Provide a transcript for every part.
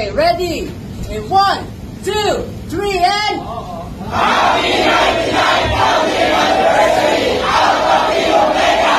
Okay, ready? In 1, 2, 3, and... Happy 99th founding anniversary, Alpha Phi Omega!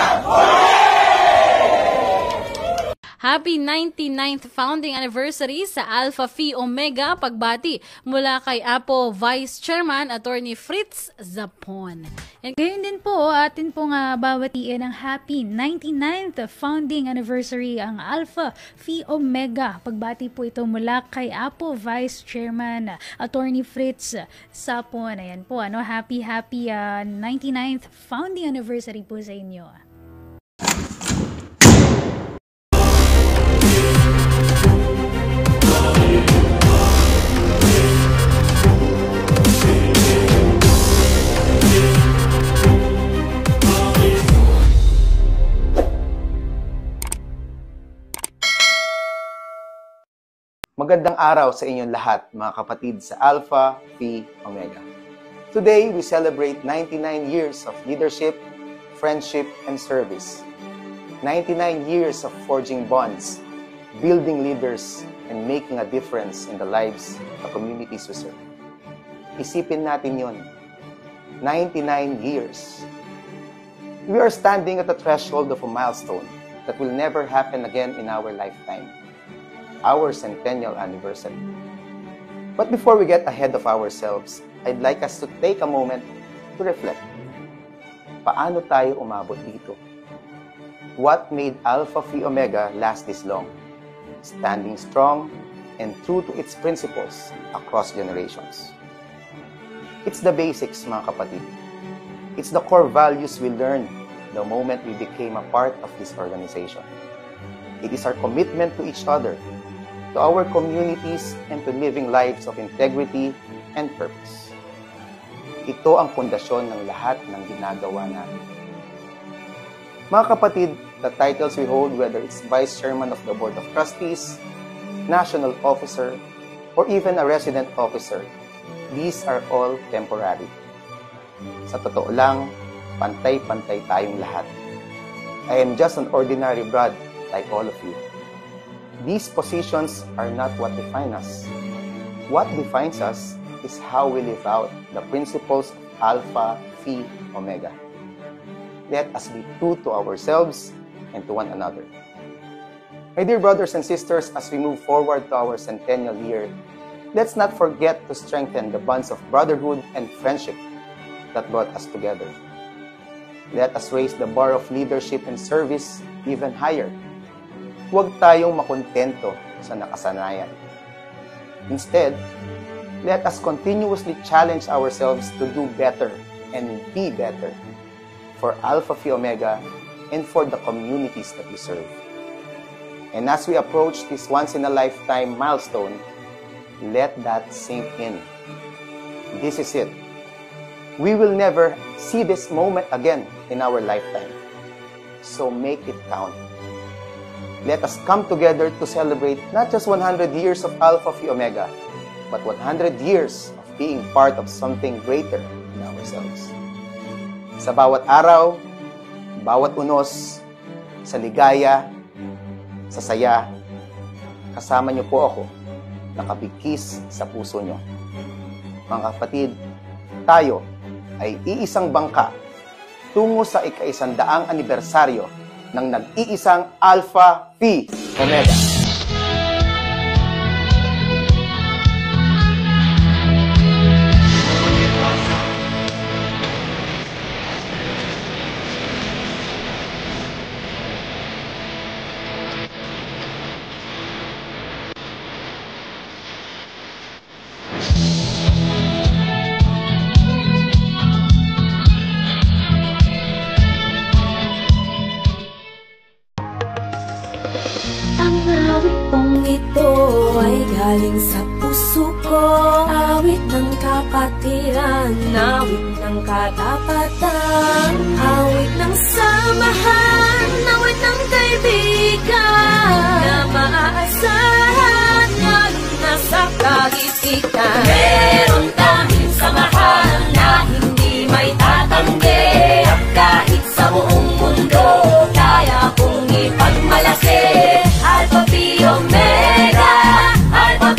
Happy 99th founding anniversary sa Alpha Phi Omega. Pagbati mula kay Apo Vice Chairman Attorney Fritz Zapon. Ngayon din po, atin pong bawatiin ang happy 99th founding anniversary ang Alpha Phi Omega. Pagbati po ito mula kay Apo Vice Chairman Attorney Fritz Zapon. Ayan po, happy 99th founding anniversary po sa inyo. Magandang araw sa inyong lahat, mga kapatid sa Alpha Phi Omega. Today, we celebrate 99 years of leadership, friendship, and service. 99 years of forging bonds, building leaders, and making a difference in the lives of the communities we serve. Isipin natin yon. 99 years. We are standing at the threshold of a milestone that will never happen again in our lifetime. Our centennial anniversary. But before we get ahead of ourselves, I'd like us to take a moment to reflect. Paano tayo umabot dito? What made Alpha Phi Omega last this long? Standing strong and true to its principles across generations. It's the basics, mga kapatid. It's the core values we learned the moment we became a part of this organization. It is our commitment to each other, to our communities, and to living lives of integrity and purpose. Ito ang pundasyon ng lahat ng ginagawa natin. Mga kapatid, the titles we hold, whether it's Vice Chairman of the Board of Trustees, National Officer, or even a Resident Officer, these are all temporary. Sa totoo lang, pantay-pantay tayong lahat. I am just an ordinary Brad like all of you. These positions are not what define us. What defines us is how we live out the principles of Alpha Phi Omega. Let us be true to ourselves and to one another. My dear brothers and sisters, as we move forward to our centennial year, let's not forget to strengthen the bonds of brotherhood and friendship that brought us together. Let us raise the bar of leadership and service even higher. Huwag tayong makontento sa nakasanayan. Instead, let us continuously challenge ourselves to do better and be better for Alpha Phi Omega and for the communities that we serve. And as we approach this once-in-a-lifetime milestone, let that sink in. This is it. We will never see this moment again in our lifetime. So make it count. Let us come together to celebrate not just 100 years of Alpha Phi Omega, but 100 years of being part of something greater in ourselves. Sa bawat araw, bawat unos, sa ligaya, sa saya, kasama niyo po ako, nakabigkis sa puso niyo. Mga kapatid, tayo ay iisang bangka tungo sa ika-100 anibersaryo ng nag-iisang Alpha Phi Omega. Ito ay galing sa puso ko. Awit ng kapatiran, awit ng katapatan, awit ng samahan, awit ng kaibigan na maaasahan, lalo na sa kaisipan. Meron kaming samahan na hindi may tatanggi, at kahit sa buong mundo kaya kong ipagmalaki. Alpha Phi Omega, Alpha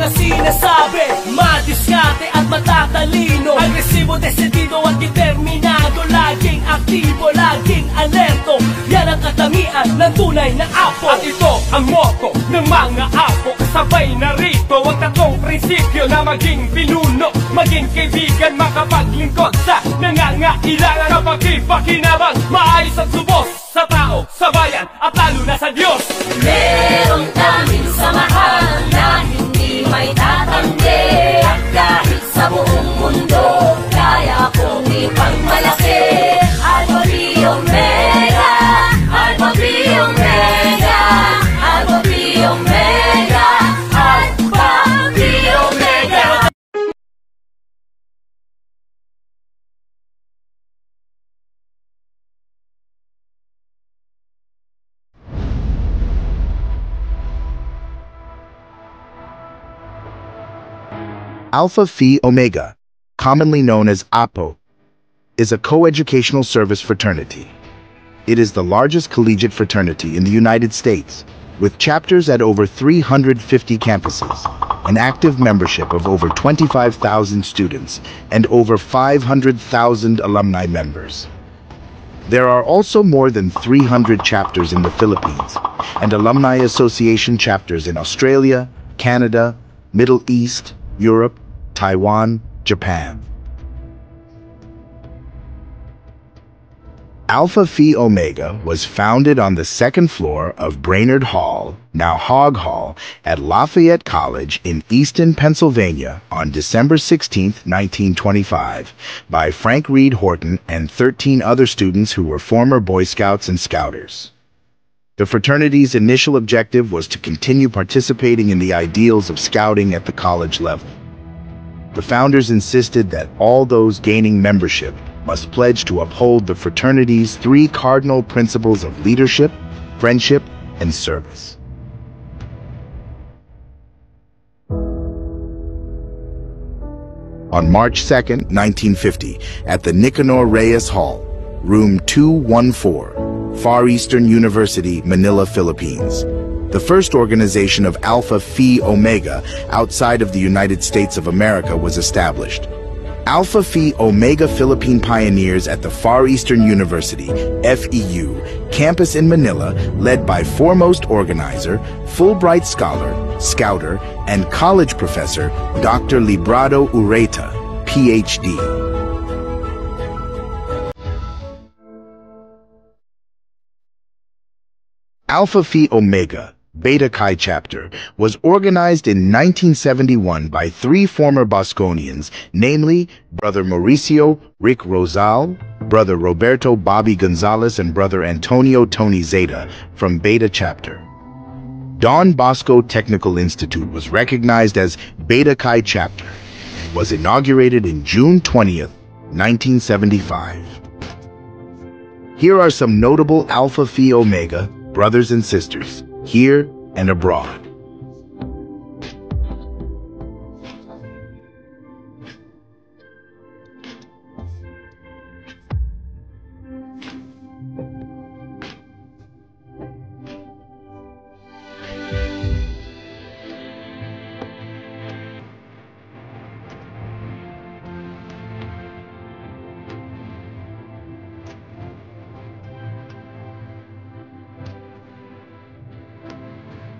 mga sinasabi, madiskarte at matatalino, agresibo, desidido at determinado, laging aktibo, laging alerto. Yan ang katangian ng tunay na apo. At ito ang motto ng mga apo, kasabay na rito ang tatlong prinsipyo na maging pinuno, maging kaibigan, makapaglingkod sa nangangailangan, kapag-ipakinabang, maayos at subos sa tao, sa bayan, at lalo na sa Diyos. Meron kaming samahan na hindi may tatanggi, at kahit sa buong mundo kaya kong ipagmalaki. Alpha Phi Omega, Alpha Phi Omega, Alpha Phi Omega, Alpha Phi Omega. Alpha Phi Omega, commonly known as APO, is a coeducational service fraternity. It is the largest collegiate fraternity in the United States, with chapters at over 350 campuses, an active membership of over 25,000 students, and over 500,000 alumni members. There are also more than 300 chapters in the Philippines, and Alumni Association chapters in Australia, Canada, Middle East, Europe, Taiwan, Japan. Alpha Phi Omega was founded on the second floor of Brainerd Hall, now Hogg Hall, at Lafayette College in Easton, Pennsylvania on December 16, 1925, by Frank Reed Horton and 13 other students who were former Boy Scouts and Scouters. The fraternity's initial objective was to continue participating in the ideals of scouting at the college level. The founders insisted that all those gaining membership must pledge to uphold the fraternity's 3 cardinal principles of leadership, friendship, and service. On March 2, 1950, at the Nicanor Reyes Hall, room 214, Far Eastern University, Manila, Philippines, the first organization of Alpha Phi Omega outside of the United States of America was established. Alpha Phi Omega Philippine Pioneers at the Far Eastern University, FEU, campus in Manila, led by foremost organizer, Fulbright scholar, scouter, and college professor, Dr. Librado Ureta, PhD. Alpha Phi Omega, Beta Chi chapter, was organized in 1971 by 3 former Bosconians, namely Brother Mauricio Rick Rosal, Brother Roberto Bobby Gonzalez, and Brother Antonio Tony Zeta from Beta chapter. Don Bosco Technical Institute was recognized as Beta Chi chapter and was inaugurated in June 20th, 1975. Here are some notable Alpha Phi Omega brothers and sisters, here and abroad.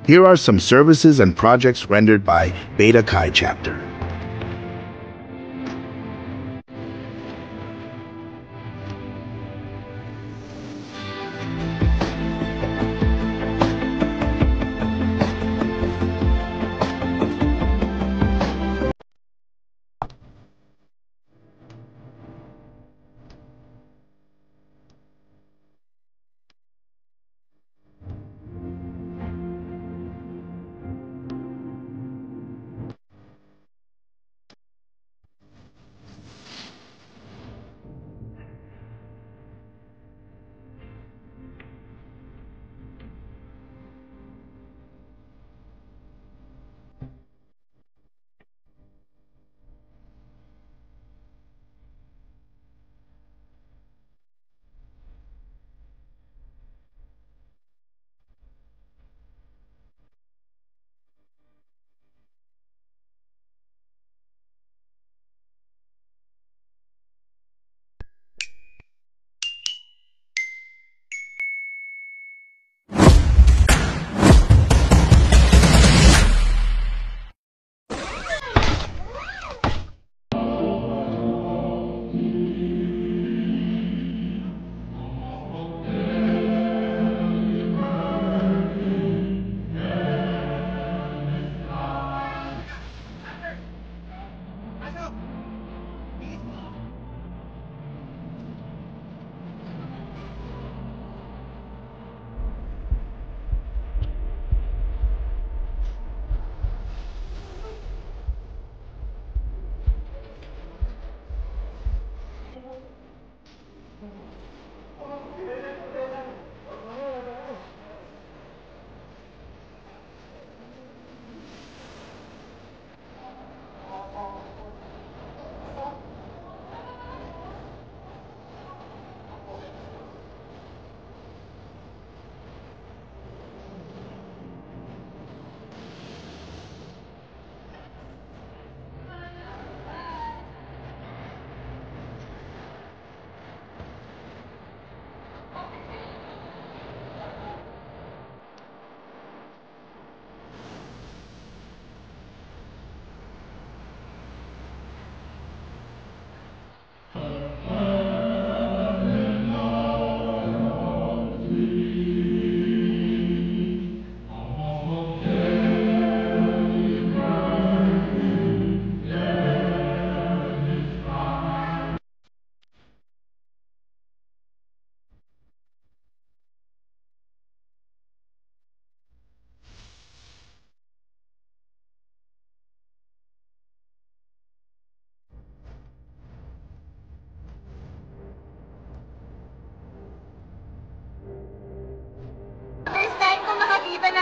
Here are some services and projects rendered by Beta Chi chapter.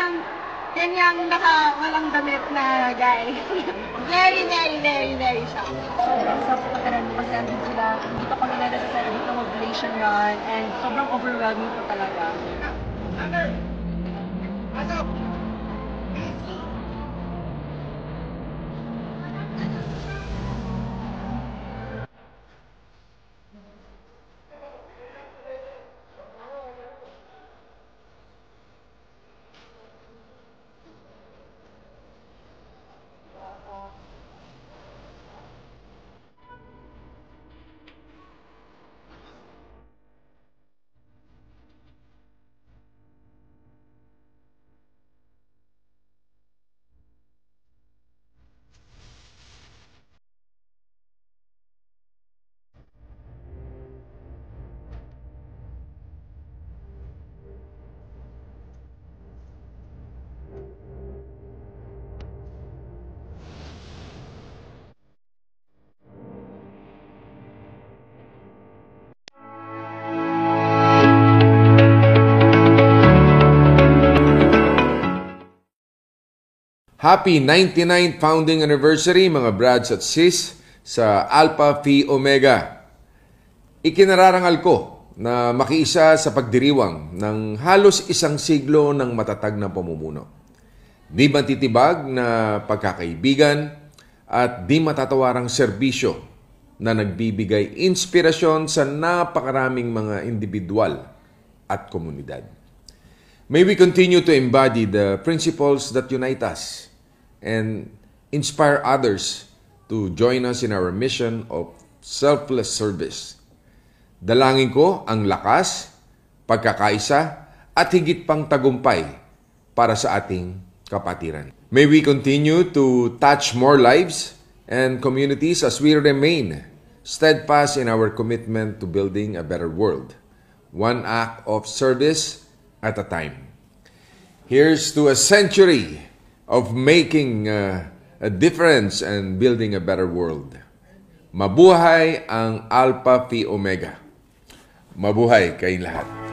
yung walang damit na guy. Very shocked. Sobrang pagkaran mo kasi andun sila, dito kami sa dito mag-relation run, and sobrang overwhelming po talaga. Happy 99th founding anniversary mga brads at sis sa Alpha Phi Omega. Ikinararangal ko na makiisa sa pagdiriwang ng halos isang siglo ng matatag na pamumuno. Di matitibag na pagkakaibigan at di matatawarang serbisyo na nagbibigay inspirasyon sa napakaraming mga individual at komunidad. May we continue to embody the principles that unite us and inspire others to join us in our mission of selfless service. Dalangin ko ang lakas, pagkakaisa, at higit pang tagumpay para sa ating kapatiran. May we continue to touch more lives and communities as we remain steadfast in our commitment to building a better world, one act of service at a time. Here's to a century of making a difference and building a better world. Mabuhay ang Alpha Phi Omega. Mabuhay kayong lahat.